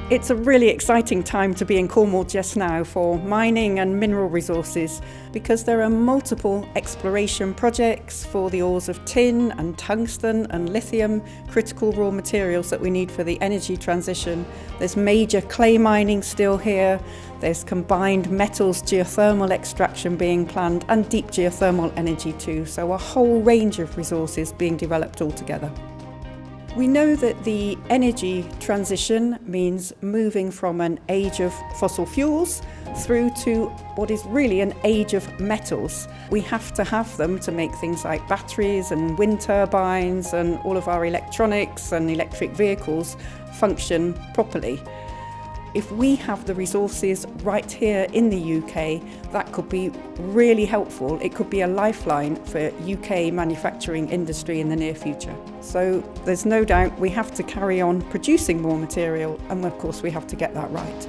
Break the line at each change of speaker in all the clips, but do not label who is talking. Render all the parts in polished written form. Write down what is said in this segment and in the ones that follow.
It's a really exciting time to be in Cornwall just now for mining and mineral resources because there are multiple exploration projects for the ores of tin and tungsten and lithium, critical raw materials that we need for the energy transition. There's major clay mining still here, there's combined metals geothermal extraction being planned and deep geothermal energy too, so a whole range of resources being developed altogether. We know that the energy transition means moving from an age of fossil fuels through to what is really an age of metals. We have to have them to make things like batteries and wind turbines and all of our electronics and electric vehicles function properly. If we have the resources right here in the UK, that could be really helpful. It could be a lifeline for UK manufacturing industry in the near future. So there's no doubt we have to carry on producing more material, and of course we have to get that right.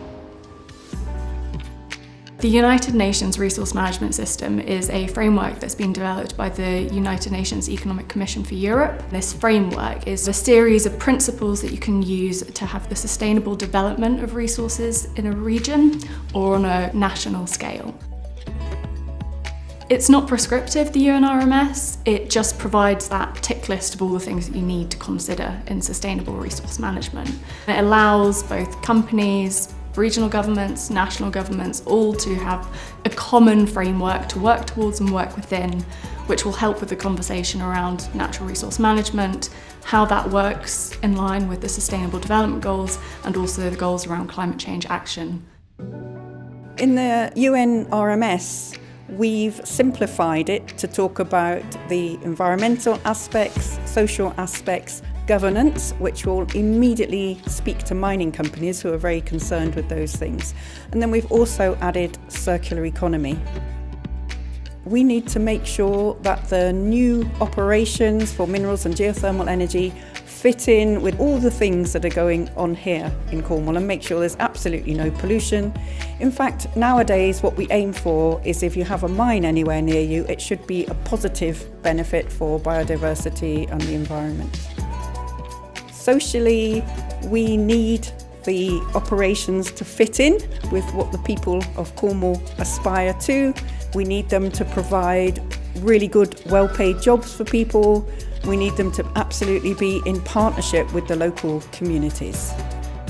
The United Nations Resource Management System is a framework that's been developed by the United Nations Economic Commission for Europe. This framework is a series of principles that you can use to have the sustainable development of resources in a region or on a national scale. It's not prescriptive, the UNRMS, it just provides that tick list of all the things that you need to consider in sustainable resource management. It allows both companies, regional governments, national governments, all to have a common framework to work towards and work within, which will help with the conversation around natural resource management, how that works in line with the Sustainable Development Goals and also the goals around climate change action.
In the UNRMS, we've simplified it to talk about the environmental aspects, social aspects, governance, which will immediately speak to mining companies who are very concerned with those things. And then we've also added circular economy. We need to make sure that the new operations for minerals and geothermal energy fit in with all the things that are going on here in Cornwall and make sure there's absolutely no pollution. In fact, nowadays what we aim for is if you have a mine anywhere near you, it should be a positive benefit for biodiversity and the environment. Socially, we need the operations to fit in with what the people of Cornwall aspire to. We need them to provide really good, well-paid jobs for people. We need them to absolutely be in partnership with the local communities.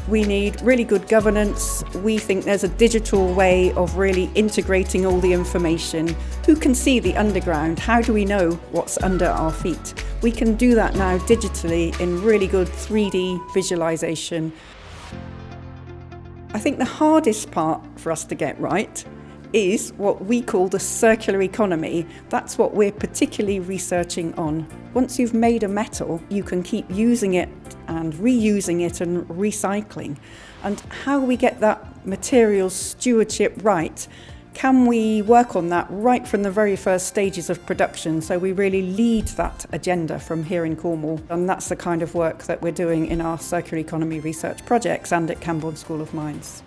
We need really good governance. We think there's a digital way of really integrating all the information. Who can see the underground? How do we know what's under our feet? We can do that now digitally in really good 3D visualization. I think the hardest part for us to get right is what we call the circular economy. That's what we're particularly researching on. Once you've made a metal, you can keep using it and reusing it and recycling. And how we get that materials stewardship right, can we work on that right from the very first stages of production so we really lead that agenda from here in Cornwall? And that's the kind of work that we're doing in our circular economy research projects and at Camborne School of Mines.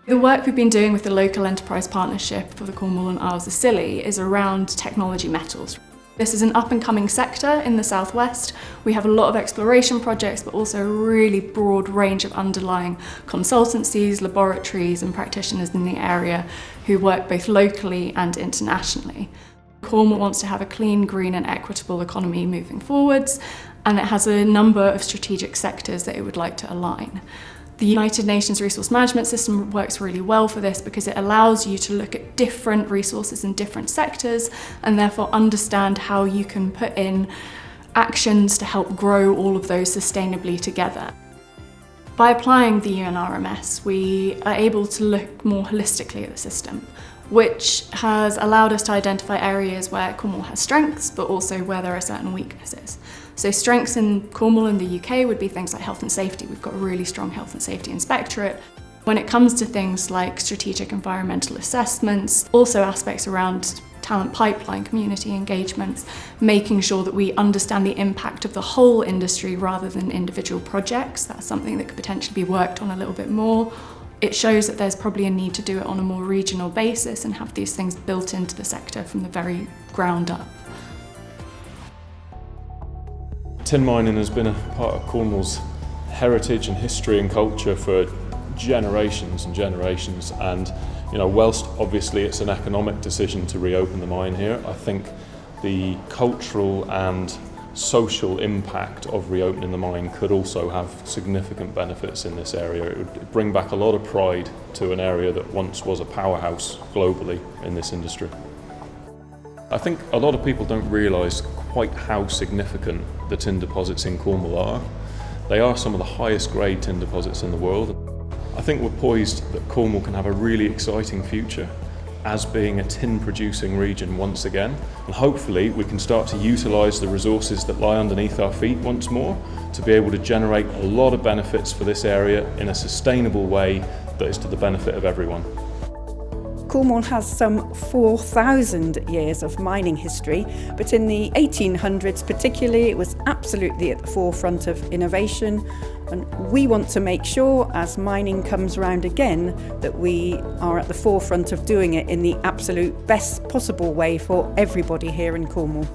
The work we've been doing with the local enterprise partnership for the Cornwall and Isles of Scilly is around technology metals. This is an up-and-coming sector in the southwest. We have a lot of exploration projects, but also a really broad range of underlying consultancies, laboratories and practitioners in the area who work both locally and internationally. Cornwall wants to have a clean, green and equitable economy moving forwards, and it has a number of strategic sectors that it would like to align. The United Nations Resource Management System works really well for this because it allows you to look at different resources in different sectors and therefore understand how you can put in actions to help grow all of those sustainably together. By applying the UNRMS, we are able to look more holistically at the system, which has allowed us to identify areas where Cornwall has strengths, but also where there are certain weaknesses. So strengths in Cornwall and the UK would be things like health and safety. We've got a really strong health and safety inspectorate. When it comes to things like strategic environmental assessments, also aspects around talent pipeline, community engagements, making sure that we understand the impact of the whole industry rather than individual projects. That's something that could potentially be worked on a little bit more. It shows that there's probably a need to do it on a more regional basis and have these things built into the sector from the very ground up.
Tin mining has been a part of Cornwall's heritage and history and culture for generations and generations, and whilst obviously it's an economic decision to reopen the mine here, I think the cultural and social impact of reopening the mine could also have significant benefits in this area. It would bring back a lot of pride to an area that once was a powerhouse globally in this industry. I think a lot of people don't realise quite how significant the tin deposits in Cornwall are. They are some of the highest grade tin deposits in the world. I think we're poised that Cornwall can have a really exciting future as being a tin producing region once again, and hopefully we can start to utilise the resources that lie underneath our feet once more to be able to generate a lot of benefits for this area in a sustainable way that is to the benefit of everyone.
Cornwall has some 4,000 years of mining history, but in the 1800s particularly, it was absolutely at the forefront of innovation, and we want to make sure, as mining comes round again, that we are at the forefront of doing it in the absolute best possible way for everybody here in Cornwall.